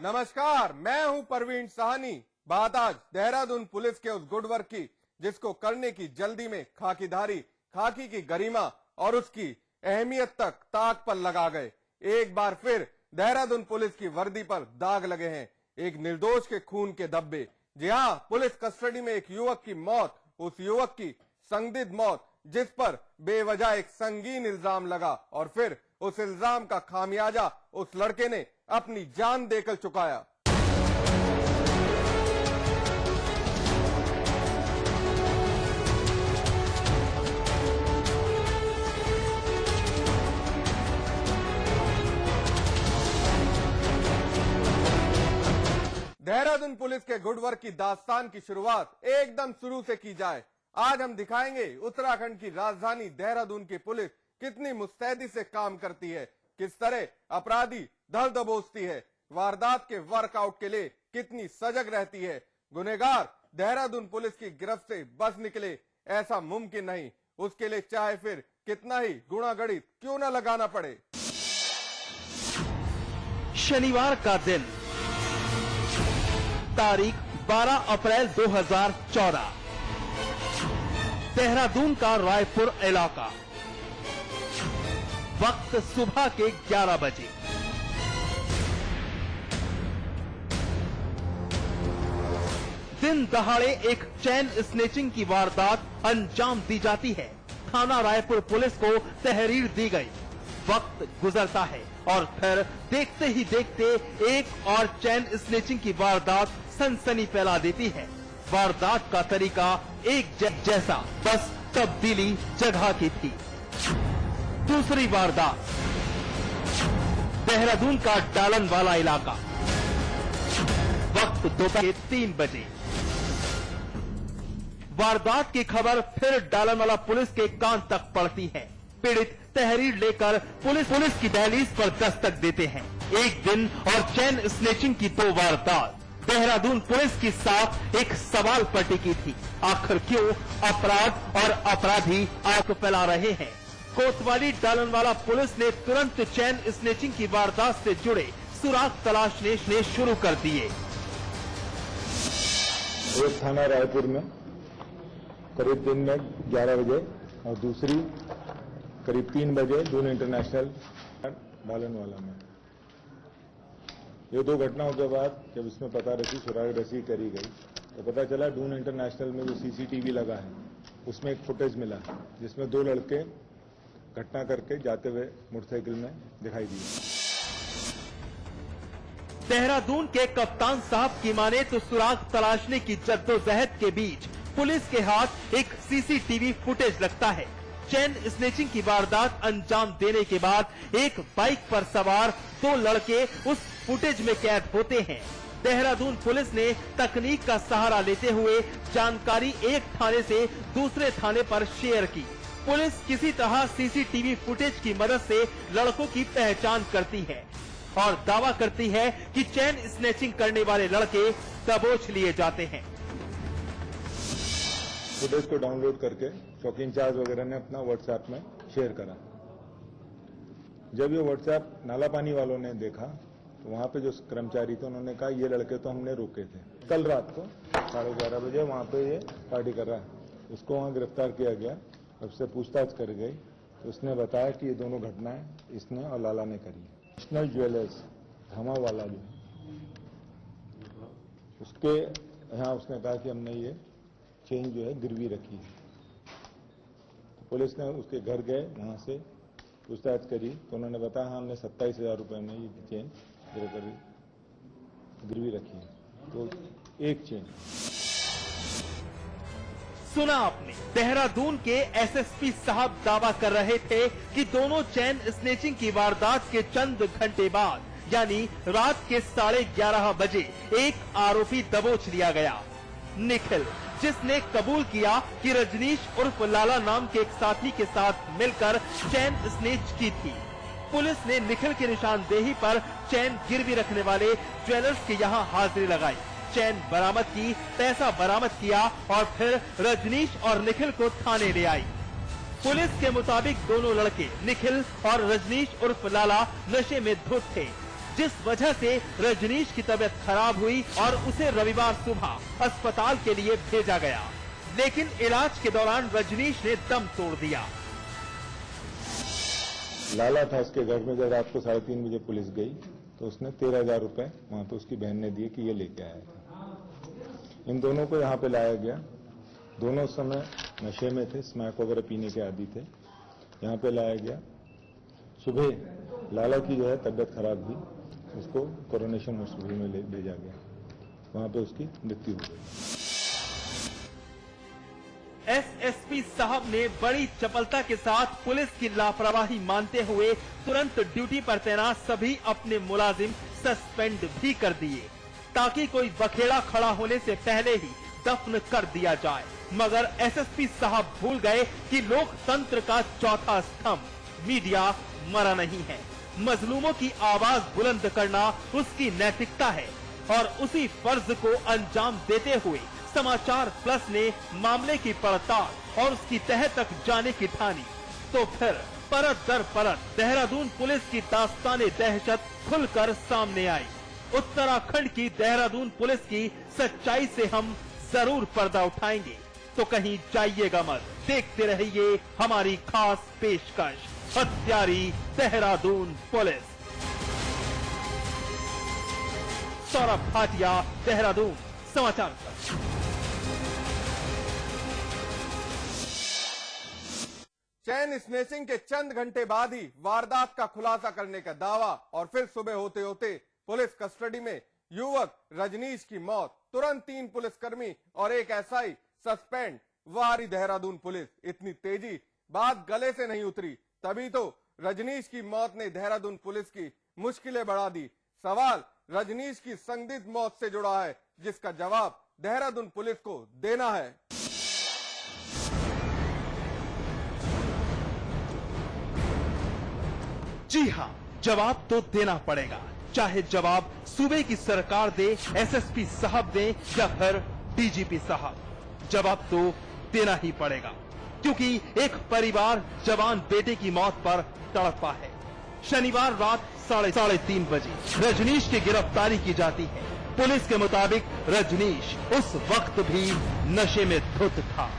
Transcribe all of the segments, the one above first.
नमस्कार, मैं हूं परवीन साहनी। बात आज देहरादून पुलिस के उस गुड वर्क की जिसको करने की जल्दी में खाकीधारी खाकी की गरिमा और उसकी अहमियत तक ताक पर लगा गए। एक बार फिर देहरादून पुलिस की वर्दी पर दाग लगे हैं, एक निर्दोष के खून के धब्बे। जी हां, पुलिस कस्टडी में एक युवक की मौत, उस युवक की संदिग्ध मौत जिस पर बेवजह एक संगीन इल्जाम लगा और फिर उस इल्जाम का खामियाजा उस लड़के ने अपनी जान देकर चुकाया। देहरादून पुलिस के गुड वर्क की दास्तान की शुरुआत एकदम शुरू से की जाए। आज हम दिखाएंगे उत्तराखंड की राजधानी देहरादून की पुलिस कितनी मुस्तैदी से काम करती है, किस तरह अपराधी धर दबोचती है, वारदात के वर्कआउट के लिए कितनी सजग रहती है। गुनहगार देहरादून पुलिस की गिरफ्त से बच निकले ऐसा मुमकिन नहीं, उसके लिए चाहे फिर कितना ही गुणा गणित क्यों न लगाना पड़े। शनिवार का दिन, तारीख 12 अप्रैल 2014, देहरादून का रायपुर इलाका, वक्त सुबह के 11 बजे। दिन दहाड़े एक चैन स्नेचिंग की वारदात अंजाम दी जाती है। थाना रायपुर पुलिस को तहरीर दी गई। वक्त गुजरता है और फिर देखते ही देखते एक और चैन स्नेचिंग की वारदात सनसनी फैला देती है। वारदात का तरीका एक जैसा, बस तब्दीली जगह की थी। दूसरी वारदात, देहरादून का डालन वाला इलाका, वक्त दोपहर 3 बजे। वारदात की खबर फिर डालन वाला पुलिस के कान तक पड़ती है। पीड़ित तहरीर लेकर पुलिस की दहलीज पर दस्तक देते हैं। एक दिन और चैन स्नेचिंग की 2 वारदात। देहरादून पुलिस की साथ एक सवाल पर टिकी थी, आखिर क्यों अपराध और अपराधी आग फैला रहे हैं। कोतवाली डालनवाला पुलिस ने तुरंत चैन स्नेचिंग की वारदात से जुड़े सुराग तलाशने शुरू कर दिए। एक थाना रायपुर में करीब दिन में 11 बजे और दूसरी करीब 3 बजे दून इंटरनेशनल डालनवाला में। ये 2 घटनाओं के बाद जब इसमें पता रसी, सुराग रसी करी गई तो पता चला दून इंटरनेशनल में जो सीसीटीवी लगा है उसमें एक फुटेज मिला जिसमें 2 लड़के घटना करके जाते हुए मोटरसाइकिल में दिखाई दिए। देहरादून के कप्तान साहब की माने तो सुराग तलाशने की जद्दोजहद के बीच पुलिस के हाथ एक सीसीटीवी फुटेज लगता है। चैन स्नेचिंग की वारदात अंजाम देने के बाद एक बाइक पर सवार 2 लड़के उस फुटेज में कैद होते हैं। देहरादून पुलिस ने तकनीक का सहारा लेते हुए जानकारी एक थाने से दूसरे थाने पर शेयर की। पुलिस किसी तरह सीसीटीवी फुटेज की मदद से लड़कों की पहचान करती है और दावा करती है कि चैन स्नेचिंग करने वाले लड़के दबोच लिए जाते हैं। फुटेज को डाउनलोड करके चौकी इंचार्ज वगैरह ने अपना व्हाट्सएप में शेयर करा। जब ये व्हाट्सएप नाला पानी वालों ने देखा तो वहां पे जो कर्मचारी थे उन्होंने कहा ये लड़के तो हमने रोके थे। कल रात को 11:30 बजे वहां पे ये पार्टी कर रहा है। उसको वहां गिरफ्तार किया गया। उससे पूछताछ कर गई तो उसने बताया कि ये दोनों घटनाएं इसने और लाला ने करी है। नेशनल ज्वेलर्स धामा वाला जो उसके यहाँ उसने कहा कि हमने ये चेन जो है गिरवी रखी है। तो पुलिस ने उसके घर गए, वहां से पूछताछ करी तो उन्होंने बताया हाँ हमने 27,000 रुपए में ये चेन गिरवी रखी है। तो एक चेन। सुना आपने, देहरादून के एसएसपी साहब दावा कर रहे थे कि दोनों चैन स्नेचिंग की वारदात के चंद घंटे बाद यानी रात के 11:30 बजे एक आरोपी दबोच लिया गया, निखिल, जिसने कबूल किया कि रजनीश उर्फ लाला नाम के एक साथी के साथ मिलकर चैन स्नेच की थी। पुलिस ने निखिल की निशानदेही पर चैन गिरवी रखने वाले ज्वेलर्स के यहाँ हाजिरी लगाई, चैन बरामद की, पैसा बरामद किया और फिर रजनीश और निखिल को थाने ले आई। पुलिस के मुताबिक दोनों लड़के निखिल और रजनीश उर्फ लाला नशे में धुत थे। जिस वजह से रजनीश की तबीयत खराब हुई और उसे रविवार सुबह अस्पताल के लिए भेजा गया, लेकिन इलाज के दौरान रजनीश ने दम तोड़ दिया। लाला था उसके घर में, जब रात को 3:30 बजे पुलिस गई तो उसने 13,000 रुपए वहां पे उसकी बहन ने दिए कि ये लेके आया था। इन दोनों को यहाँ पे लाया गया। दोनों समय नशे में थे, स्मैक वगैरह पीने के आदी थे। यहाँ पे लाया गया। सुबह लाला की जो है तबीयत खराब हुई, उसको कोरोनेशन हॉस्पिटल में ले भेजा गया। वहां पे उसकी मृत्यु हो गई। एसएसपी साहब ने बड़ी चपलता के साथ पुलिस की लापरवाही मानते हुए तुरंत ड्यूटी पर तैनात सभी अपने मुलाजिम सस्पेंड भी कर दिए, ताकि कोई बखेड़ा खड़ा होने से पहले ही दफन कर दिया जाए। मगर एसएसपी साहब भूल गए कि लोकतंत्र का चौथा स्तंभ मीडिया मरा नहीं है। मजलूमों की आवाज बुलंद करना उसकी नैतिकता है और उसी फर्ज को अंजाम देते हुए समाचार प्लस ने मामले की पड़ताल और उसकी तह तक जाने की ठानी। तो फिर परत दर परत देहरादून पुलिस की दास्ताने दहशत खुलकर सामने आई। उत्तराखंड की देहरादून पुलिस की सच्चाई से हम जरूर पर्दा उठाएंगे, तो कहीं जाइएगा मत। देखते रहिए हमारी खास पेशकश, हत्यारी देहरादून पुलिस। सौरभ भाटिया, देहरादून समाचार। चैन स्नेचिंग के चंद घंटे बाद ही वारदात का खुलासा करने का दावा और फिर सुबह होते होते पुलिस कस्टडी में युवक रजनीश की मौत। तुरंत 3 पुलिसकर्मी और एक एसआई सस्पेंड। वारी देहरादून पुलिस, इतनी तेजी बात गले से नहीं उतरी, तभी तो रजनीश की मौत ने देहरादून पुलिस की मुश्किलें बढ़ा दी। सवाल रजनीश की संदिग्ध मौत से जुड़ा है, जिसका जवाब देहरादून पुलिस को देना है। जी हाँ, जवाब तो देना पड़ेगा, चाहे जवाब सूबे की सरकार दे, एसएसपी साहब दे या फिर डीजीपी साहब। जवाब तो देना ही पड़ेगा, क्योंकि एक परिवार जवान बेटे की मौत पर तड़पा है। शनिवार रात 3:30 बजे रजनीश की गिरफ्तारी की जाती है। पुलिस के मुताबिक रजनीश उस वक्त भी नशे में धुत था।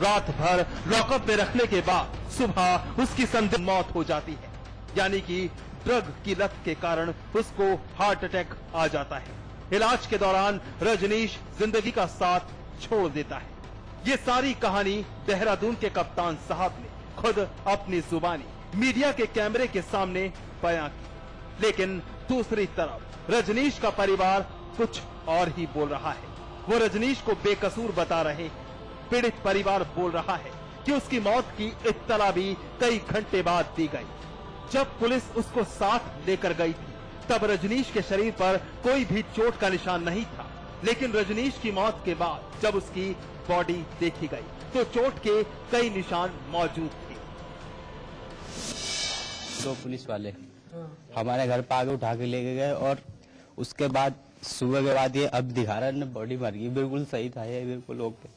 रात भर लॉकअप में रखने के बाद सुबह उसकी संदिग्ध मौत हो जाती है, यानी कि ड्रग की लत के कारण उसको हार्ट अटैक आ जाता है। इलाज के दौरान रजनीश जिंदगी का साथ छोड़ देता है। ये सारी कहानी देहरादून के कप्तान साहब ने खुद अपनी जुबानी मीडिया के कैमरे के सामने बयां की। लेकिन दूसरी तरफ रजनीश का परिवार कुछ और ही बोल रहा है। वो रजनीश को बेकसूर बता रहे हैं। पीड़ित परिवार बोल रहा है कि उसकी मौत की इत्तला भी कई घंटे बाद दी गई। जब पुलिस उसको साथ लेकर गई थी, तब रजनीश के शरीर पर कोई भी चोट का निशान नहीं था। लेकिन रजनीश की मौत के बाद जब उसकी बॉडी देखी गई, तो चोट के कई निशान मौजूद थे। 2 पुलिस वाले हमारे घर पे आगे उठा के लेके गए और उसके बाद सुबह के बाद ये अब दिखा रहा है बॉडी मर गई। बिल्कुल सही था ये, बिल्कुल ओके।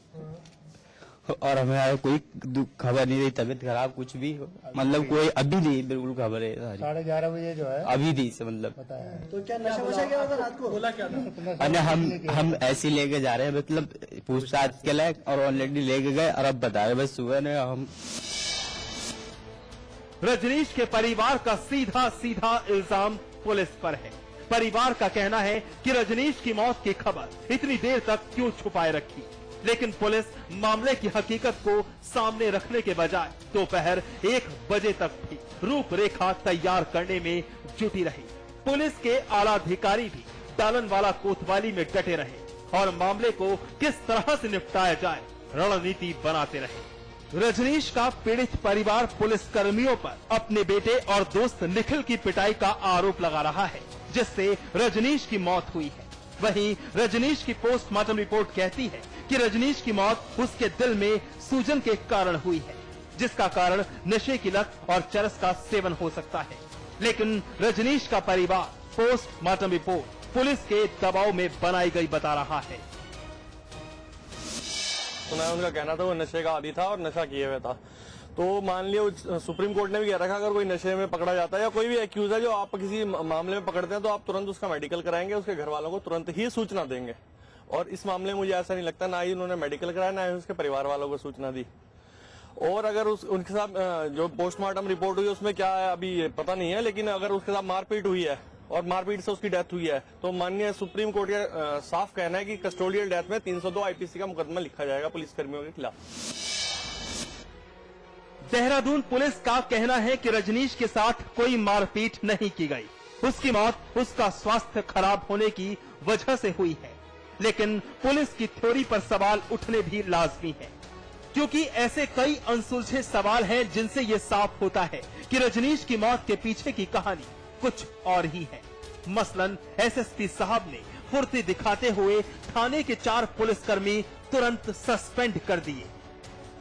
और हमें कोई खबर नहीं रही, तबीयत खराब कुछ भी मतलब कोई अभी नहीं बिल्कुल खबर है। 11:30 बजे जो है अभी दी से मतलब तो क्या नशा क्या होता रात को? बोला क्या था? अरे हम ऐसे लेके जा रहे हैं, मतलब पूछताछ के लिए, और ऑलरेडी लेके गए और अब बता रहे बस सुबह ने हम। रजनीश के परिवार का सीधा सीधा इल्जाम पुलिस पर है। परिवार का कहना है कि रजनीश की मौत की खबर इतनी देर तक क्यों छुपाए रखी, लेकिन पुलिस मामले की हकीकत को सामने रखने के बजाय दोपहर 1 बजे तक भी रूपरेखा तैयार करने में जुटी रही। पुलिस के आला अधिकारी भी डालनवाला कोतवाली में डटे रहे और मामले को किस तरह से निपटाया जाए रणनीति बनाते रहे। रजनीश का पीड़ित परिवार पुलिस कर्मियों पर अपने बेटे और दोस्त निखिल की पिटाई का आरोप लगा रहा है, जिससे रजनीश की मौत हुई है। वहीं रजनीश की पोस्टमार्टम रिपोर्ट कहती है कि रजनीश की मौत उसके दिल में सूजन के कारण हुई है, जिसका कारण नशे की लत और चरस का सेवन हो सकता है। लेकिन रजनीश का परिवार पोस्टमार्टम रिपोर्ट पुलिस के दबाव में बनाई गई बता रहा है। सुना है उनका कहना था वो नशे का आदी था और नशा किए हुए था, तो मान लिया सुप्रीम कोर्ट ने भी कह रखा अगर कोई नशे में पकड़ा जाता है या कोई भी एक्यूज है जो आप किसी मामले में पकड़ते हैं तो आप तुरंत उसका मेडिकल कराएंगे, उसके घर वालों को तुरंत ही सूचना देंगे। और इस मामले में मुझे ऐसा नहीं लगता, ना ही उन्होंने मेडिकल कराया ना ही उसके परिवार वालों को सूचना दी। और अगर उनके साथ जो पोस्टमार्टम रिपोर्ट हुई उसमें क्या है अभी पता नहीं है, लेकिन अगर उसके साथ मारपीट हुई है और मारपीट से उसकी डेथ हुई है तो माननीय सुप्रीम कोर्ट का साफ कहना है कि कस्टोडियल डेथ में 302 आईपीसी का मुकदमा लिखा जाएगा पुलिसकर्मियों के खिलाफ। देहरादून पुलिस का कहना है कि रजनीश के साथ कोई मारपीट नहीं की गई, उसकी मौत उसका स्वास्थ्य खराब होने की वजह से हुई है। लेकिन पुलिस की थ्योरी पर सवाल उठने भी लाजमी है, क्योंकि ऐसे कई अनसुलझे सवाल हैं जिनसे ये साफ होता है कि रजनीश की मौत के पीछे की कहानी कुछ और ही है। मसलन एसएसपी साहब ने फुर्ती दिखाते हुए थाने के 4 पुलिसकर्मी तुरंत सस्पेंड कर दिए।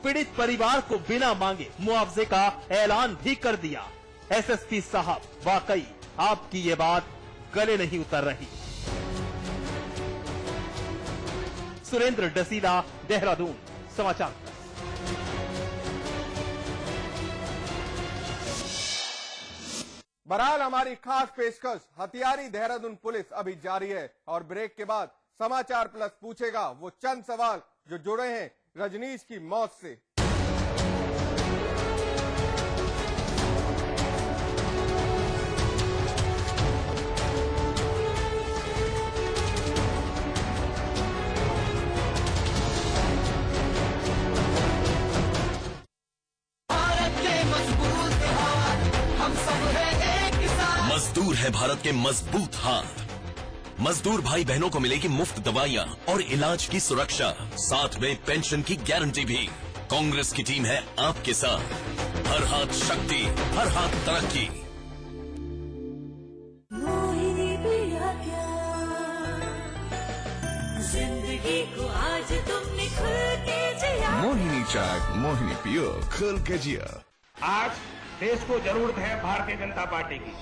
पीड़ित परिवार को बिना मांगे मुआवजे का ऐलान भी कर दिया। एसएसपी साहब, वाकई आपकी ये बात गले नहीं उतर रही। सुरेंद्र डसीला, देहरादून समाचार। बहरहाल हमारी खास पेशकश हथियारी देहरादून पुलिस अभी जारी है और ब्रेक के बाद समाचार प्लस पूछेगा वो चंद सवाल जो जुड़े हैं रजनीश की मौत से। मजदूर है भारत के मजबूत हाथ। मजदूर भाई बहनों को मिलेगी मुफ्त दवाइयाँ और इलाज की सुरक्षा, साथ में पेंशन की गारंटी भी। कांग्रेस की टीम है आपके साथ। हर हाथ शक्ति, हर हाथ तरक्की। जिंदगी को आज तुमने खुल के जिया। मोहिनी चाय, मोहिनी पियो, खुल के जिया। आज देश को जरूरत है भारतीय जनता पार्टी की।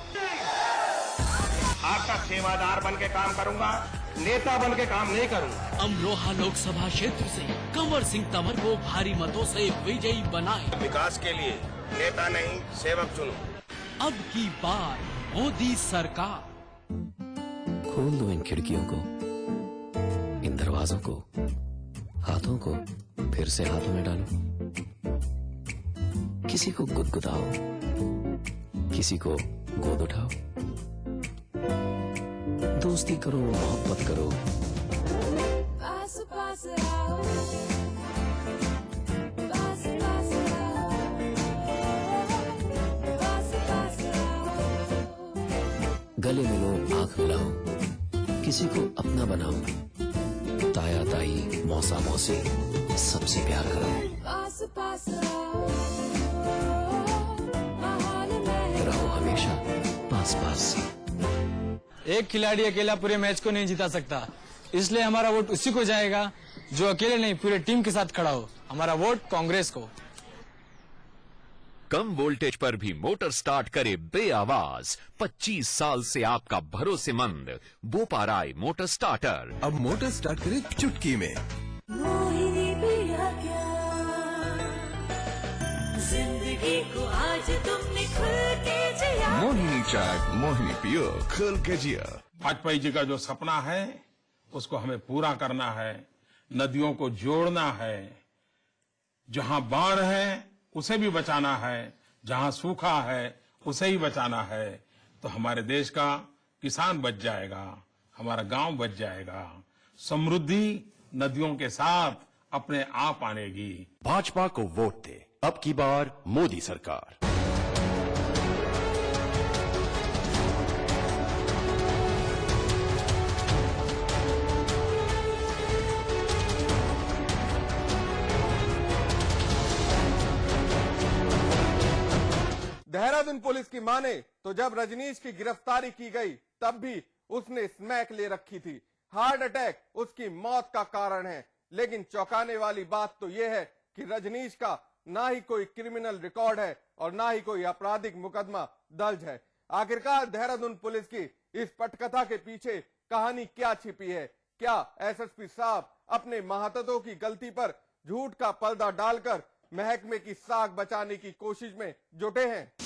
आपका सेवादार बन के काम करूंगा, नेता बन के काम नहीं करूंगा। अमरोहा लोकसभा क्षेत्र से कंवर सिंह तंवर को भारी मतों से विजयी बनाए। विकास के लिए नेता नहीं सेवक चुनो। अब की बार मोदी सरकार। खोल दो इन खिड़कियों को, इन दरवाजों को, हाथों को फिर से हाथों में डालो। किसी को गुदगुदाओ, किसी को गोद उठाओ। दोस्ती करो, मोहब्बत करो। पास पास आओ, पास पास आओ, पास पास आओ। गले मिलो, आंख मिलाओ, किसी को अपना बनाओ। ताया ताई, मौसा मौसी, सबसे प्यार करो। पास पास आओ, रहो हमेशा पास पास। एक खिलाड़ी अकेला पूरे मैच को नहीं जिता सकता, इसलिए हमारा वोट उसी को जाएगा जो अकेले नहीं पूरे टीम के साथ खड़ा हो। हमारा वोट कांग्रेस को। कम वोल्टेज पर भी मोटर स्टार्ट करे बेआवाज। 25 साल से आपका भरोसेमंद बोपाराय मोटर स्टार्टर। अब मोटर स्टार्ट करे चुटकी में। मोहिनी पिया क्या, जिंदगी को आज तुमने खुल के जिया। मोहिनी चाय, मोहिनी पियो, खुल के जिया। वाजपेयी जी का जो सपना है उसको हमें पूरा करना है। नदियों को जोड़ना है, जहां बाढ़ है उसे भी बचाना है, जहां सूखा है उसे ही बचाना है। तो हमारे देश का किसान बच जाएगा, हमारा गांव बच जाएगा। समृद्धि नदियों के साथ अपने आप आनेगी। भाजपा को वोट दे, अब की बार मोदी सरकार। देहरादून पुलिस की माने तो जब रजनीश की गिरफ्तारी की गई तब भी उसने स्मैक ले रखी थी। हार्ट अटैक उसकी मौत का कारण है। लेकिन चौंकाने वाली बात तो यह है कि रजनीश का ना ही कोई क्रिमिनल रिकॉर्ड है और ना ही कोई आपराधिक मुकदमा दर्ज है। आखिरकार देहरादून पुलिस की इस पटकथा के पीछे कहानी क्या छिपी है? क्या एसएसपी साहब अपने महाततों की गलती पर झूठ का पर्दा डालकर महकमे की साख बचाने की कोशिश में जुटे हैं।